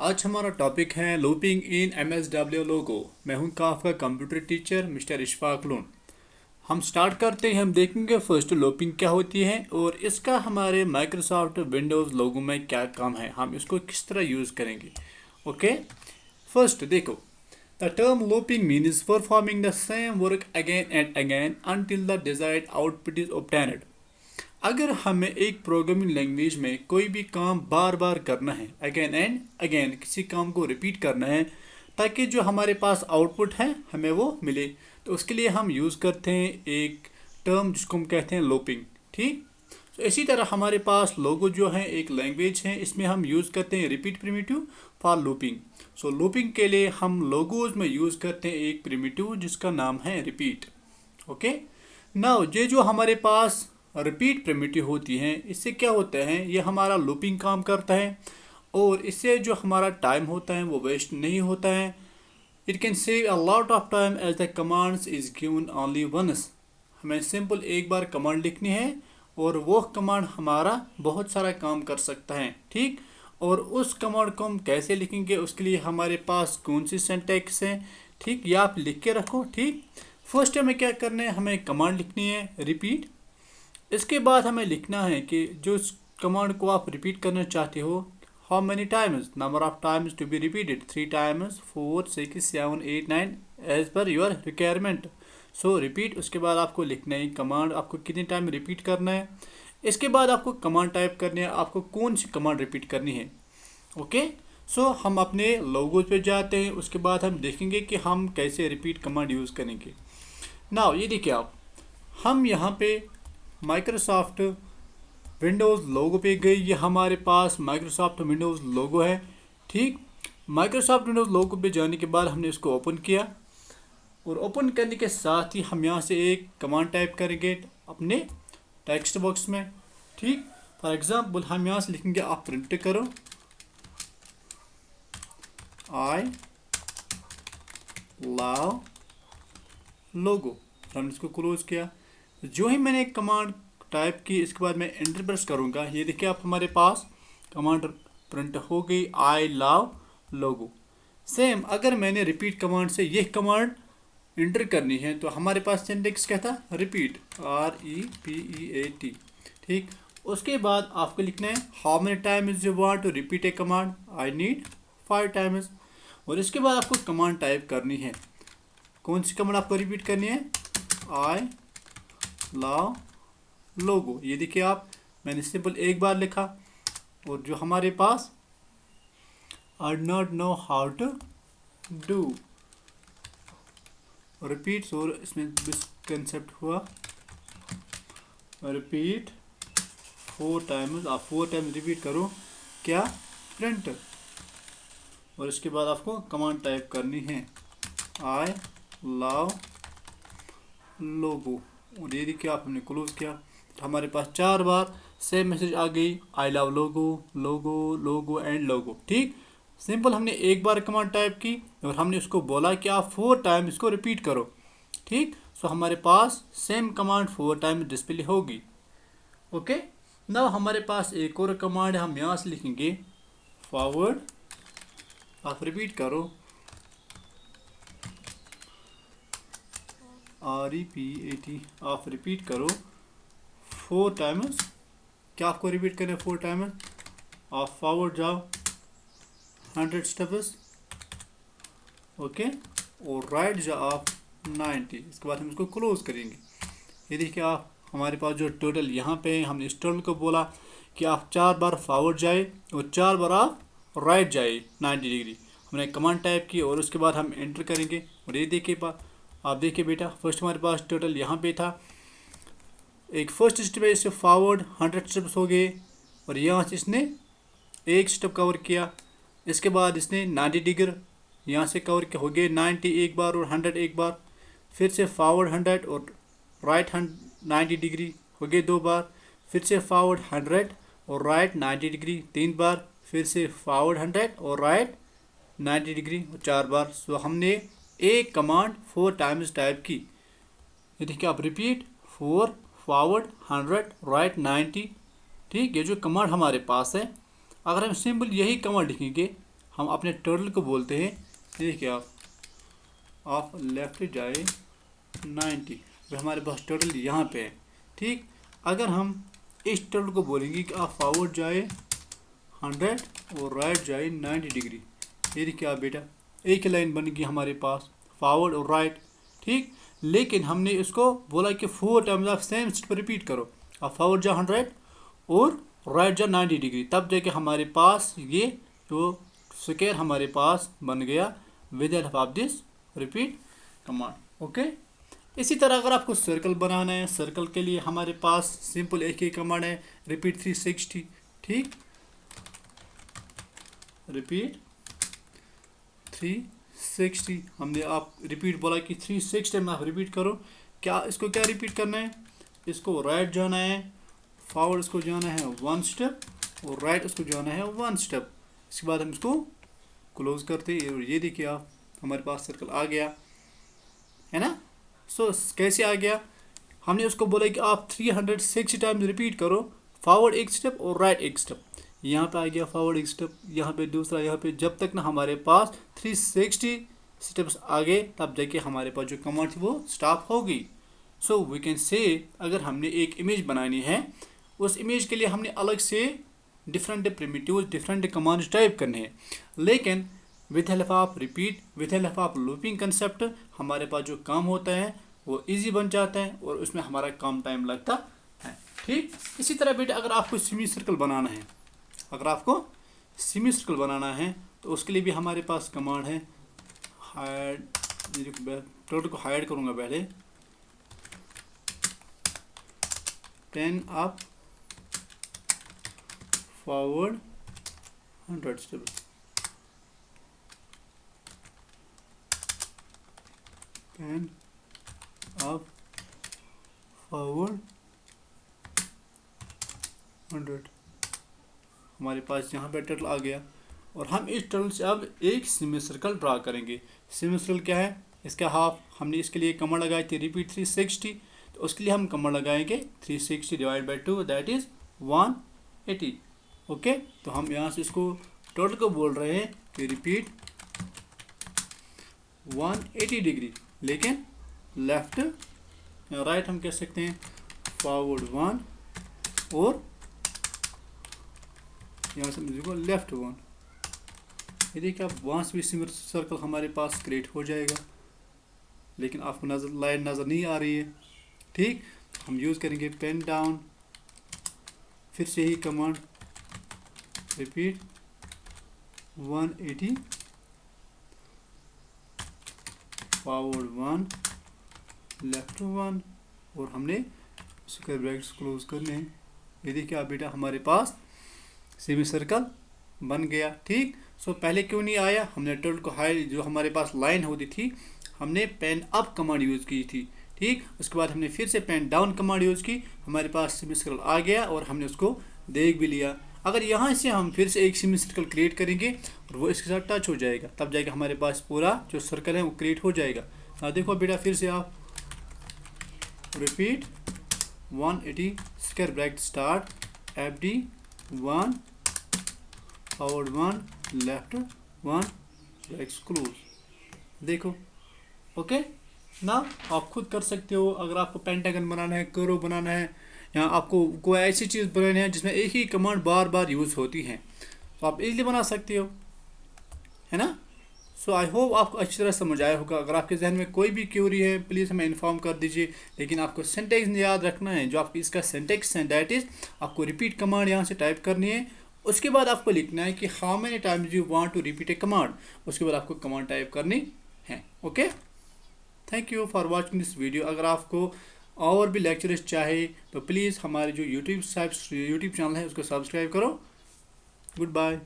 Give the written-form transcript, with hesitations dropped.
आज हमारा टॉपिक है लूपिंग इन MSW लोगो। मैं हूं आपका कंप्यूटर टीचर मिस्टर इशफाक लून। हम स्टार्ट करते हैं। हम देखेंगे फर्स्ट लूपिंग क्या होती है और इसका हमारे माइक्रोसॉफ्ट विंडोज़ लोगो में क्या काम है, हम इसको किस तरह यूज़ करेंगे। ओके, फर्स्ट देखो, the term looping means performing the same work again and again until the desired output is obtained। अगर हमें एक प्रोग्रामिंग लैंग्वेज में कोई भी काम बार बार करना है, अगेन एंड अगेन किसी काम को रिपीट करना है ताकि जो हमारे पास आउटपुट है हमें वो मिले, तो उसके लिए हम यूज़ करते हैं एक टर्म जिसको हम कहते हैं लूपिंग। ठीक, तो इसी तरह हमारे पास लोगो जो है एक लैंग्वेज है, इसमें हम यूज़ करते हैं repeat primitive for looping. So looping के लिए हम लोगोज में यूज़ करते हैं एक प्रिमिटिव जिसका नाम है रिपीट। ओके, नाउ ये जो हमारे पास रिपीट प्रिमिटिव होती हैं, इससे क्या होता है, ये हमारा लूपिंग काम करता है और इससे जो हमारा टाइम होता है वो वेस्ट नहीं होता है। It can save a lot of time as the commands is given only once. हमें सिंपल एक बार कमांड लिखनी है और वो कमांड हमारा बहुत सारा काम कर सकता है। ठीक, और उस कमांड को हम कैसे लिखेंगे, उसके लिए हमारे पास कौन सी सिंटैक्स है, ठीक, ये आप लिख के रखो। ठीक, फर्स्ट हमें क्या करना है, हमें कमांड लिखनी है रिपीट। इसके बाद हमें लिखना है कि जो कमांड को आप रिपीट करना चाहते हो, how many times, number of times to be repeated, 3 times, 4, 6, 7, 8, 9 as per your requirement. So repeat, उसके बाद आपको लिखना है कमांड आपको कितने टाइम रिपीट करना है। इसके बाद आपको कमांड टाइप करनी है, आपको कौन सी कमांड रिपीट करनी है। ओके, सो हम अपने लोगोज पे जाते हैं, उसके बाद हम देखेंगे कि हम कैसे रिपीट कमांड यूज़ करेंगे। नाउ ये देखिए आप, हम यहाँ पे माइक्रोसॉफ्ट विंडोज़ लोगो पे गई। ये हमारे पास माइक्रोसॉफ्ट विंडोज़ लोगो है। ठीक, माइक्रोसॉफ्ट विंडोज़ लोगो पे जाने के बाद हमने इसको ओपन किया और ओपन करने के साथ ही हम यहाँ से एक कमांड टाइप करेंगे अपने टेक्स्ट बॉक्स में। ठीक, फॉर एग्जांपल हम यहाँ से लिखेंगे, आप प्रिंट करो आई लव लोगो। हमने इसको क्लोज किया। जो ही मैंने एक कमांड टाइप की, इसके बाद मैं एंटर प्रेस करूंगा, ये देखिए आप हमारे पास कमांड प्रिंट हो गई, आई लव लोगो। सेम अगर मैंने रिपीट कमांड से ये कमांड एंटर करनी है तो हमारे पास सिंटैक्स क्या था, रिपीट, REPEAT। ठीक, उसके बाद आपको लिखना है how many times you want to repeat a command, I need 5 times. और इसके बाद आपको कमांड टाइप करनी है, कौन सी कमांड आपको रिपीट करनी है, आई लव लोगो। ये देखिए आप, मैंने सिंपल एक बार लिखा और जो हमारे पास I not know how to do repeat, और इसमें मिसकंसेप्ट हुआ, रिपीट 4 टाइम्स। आप 4 टाइम्स रिपीट करो क्या, प्रिंट, और इसके बाद आपको कमांड टाइप करनी है आई लव लोगो। और ये देखिए आप, हमने क्लोज किया तो हमारे पास 4 बार सेम मैसेज आ गई, I love logo, logo, logo and logo. ठीक, सिंपल हमने एक बार कमांड टाइप की और हमने उसको बोला कि आप 4 टाइम इसको रिपीट करो। ठीक, सो हमारे पास सेम कमांड 4 टाइम डिस्प्ले होगी। ओके, नाउ हमारे पास एक और कमांड है, हम यहाँ से लिखेंगे फॉरवर्ड, आप रिपीट करो REPEAT, आप रिपीट करो 4 टाइम्स। क्या आपको रिपीट करना है 4 टाइम्स, आप फॉरवर्ड जाओ 100 स्टेप्स, ओके, और राइट जाओ आप 90। इसके बाद हम इसको क्लोज करेंगे। ये देखिए आप, हमारे पास जो टोटल यहाँ पे है, हमने इस टोटल को बोला कि आप 4 बार फॉरवर्ड जाए और 4 बार आप राइट जाए 90 डिग्री। हमने कमांड टाइप की और उसके बाद हम एंटर करेंगे। और ये देखिए आप देखिए बेटा, फर्स्ट हमारे पास टोटल यहाँ पे था, एक फर्स्ट स्टेप है, इससे फॉरवर्ड 100 स्टेप्स हो गए और यहाँ से इसने एक स्टेप कवर किया। इसके बाद इसने 90 डिग्री यहाँ से कवर हो गए, 90 एक बार और 100 एक बार, फिर से फॉरवर्ड 100 और राइट 90 डिग्री हो गए 2 बार, फिर से फॉरवर्ड 100 और राइट 90 डिग्री 3 बार, फिर से फॉरवर्ड 100 और राइट 90 डिग्री 4 बार। सो हमने एक कमांड 4 टाइम्स टाइप की। ये देखिए आप, रिपीट 4, फॉरवर्ड 100, राइट 90। ठीक, ये जो कमांड हमारे पास है, अगर हम सिंपल यही कमांड लिखेंगे हम अपने टर्टल को बोलते हैं, देखिए आप लेफ्ट जाए 90, वह हमारे पास टर्टल यहाँ पे है। ठीक, अगर हम इस टर्टल को बोलेंगे कि आप फॉरवर्ड जाए 100 और राइट जाए 90 डिग्री, ये देखिए आप बेटा एक लाइन बन गई हमारे पास, फॉरवर्ड और राइट। ठीक, लेकिन हमने इसको बोला कि 4 टाइम्स आप सेम स्टेप रिपीट करो, आप फॉरवर्ड जा 100 और राइट जा 90 डिग्री, तब जाके हमारे पास ये जो स्क्वायर हमारे पास बन गया with the help of this repeat command. Okay, इसी तरह अगर आपको सर्कल बनाना है, सर्कल के लिए हमारे पास सिंपल एक ही कमांड है, रिपीट 360। ठीक, रिपीट 360, हमने आप रिपीट बोला कि 360 में आप रिपीट करो। क्या इसको क्या रिपीट करना है, इसको राइट जाना है, फॉरवर्ड इसको जाना है 1 स्टेप और राइट इसको जाना है 1 स्टेप। इसके बाद हम इसको क्लोज करते हैं और ये देखिए आप हमारे पास सर्कल आ गया है ना। सो कैसे आ गया, हमने उसको बोला कि आप 360 टाइम्स रिपीट करो, फॉरवर्ड एक स्टेप और राइट एक स्टेप। यहाँ पे आ गया फॉरवर्ड एक स्टेप, यहाँ पे दूसरा, यहाँ पे, जब तक ना हमारे पास 360 स्टेप्स आ गए तब जाके हमारे पास जो कमांड थी वो स्टॉप होगी। सो वी कैन से अगर हमने एक इमेज बनानी है, उस इमेज के लिए हमने अलग से different primitives, different commands type करने हैं, लेकिन with help of repeat, with help of looping concept हमारे पास जो काम होता है वो इजी बन जाता है और उसमें हमारा कम टाइम लगता है। ठीक, इसी तरह बेटा अगर आपको सेमी सर्कल बनाना है, अगर आपको सेमी सर्कल बनाना है तो उसके लिए भी हमारे पास कमांड है हाइड, टर्टल को हाइड करूँगा पहले, pen up forward 100 step, pen up forward 100, हमारे पास यहाँ पे टर्टल आ गया और हम इस टर्टल से अब एक सेमी सर्कल ड्रा करेंगे। सेमी सर्कल क्या है, इसका हाफ, हमने इसके लिए कमांड लगाई थी रिपीट 360, तो उसके लिए हम कमांड लगाएंगे 360 divide by 2 that is 180। Okay, तो हम यहाँ से इसको टर्टल को बोल रहे हैं कि रिपीट 180 डिग्री, लेकिन लेफ्ट या राइट हम कह सकते हैं फॉरवर्ड 1 और यहाँ से देखो लेफ्ट 1। ये देखिए आप वहाँ से भी सेमी सर्कल हमारे पास क्रिएट हो जाएगा, लेकिन आपको लाइन नज़र नहीं आ रही है। ठीक, हम यूज़ करेंगे पेन डाउन, फिर से ही कमांड रिपीट 180 फॉरवर्ड 1 लेफ्ट 1 और हमने स्क्वायर ब्रैकेट्स क्लोज करने हैं। ये देखिए आप बेटा हमारे पास सेमी सर्कल बन गया। ठीक, सो पहले क्यों नहीं आया, हमने टर्टल को हाइड, जो हमारे पास लाइन होती थी हमने पेन अप कमांड यूज़ की थी। ठीक, उसके बाद हमने फिर से पेन डाउन कमांड यूज़ की, हमारे पास सेमी सर्कल आ गया और हमने उसको देख भी लिया। अगर यहाँ से हम फिर से एक सेमी सर्कल क्रिएट करेंगे और वो इसके साथ टच हो जाएगा, तब जाएगा हमारे पास पूरा जो सर्कल है वो क्रिएट हो जाएगा। देखो बेटा फिर से आप repeat 180 square bracket start FD 1 forward 1 left 1 bracket close. देखो ओके ना, आप खुद कर सकते हो। अगर आपको पेंटागन बनाना है, कर्व बनाना है, या आपको कोई ऐसी चीज़ बनानी है जिसमें एक ही कमांड बार बार यूज़ होती है, तो आप इजीली बना सकते हो, है ना। सो आई होप आपको अच्छी तरह समझ आया होगा। अगर आपके जहन में कोई भी क्यूरी है प्लीज़ हमें इन्फॉर्म कर दीजिए, लेकिन आपको सेंटेक्स याद रखना है। जो आपकी इसका सेंटेक्स है दैट इज़ आपको रिपीट कमांड यहाँ से टाइप करनी है, उसके बाद आपको लिखना है कि how many times you want to repeat a command, उसके बाद आपको कमांड टाइप करनी है। Okay, thank you for watching this video. अगर आपको और भी लेक्चर्स चाहे तो प्लीज़ हमारे जो यूट्यूब चैनल है उसको सब्सक्राइब करो। Good bye.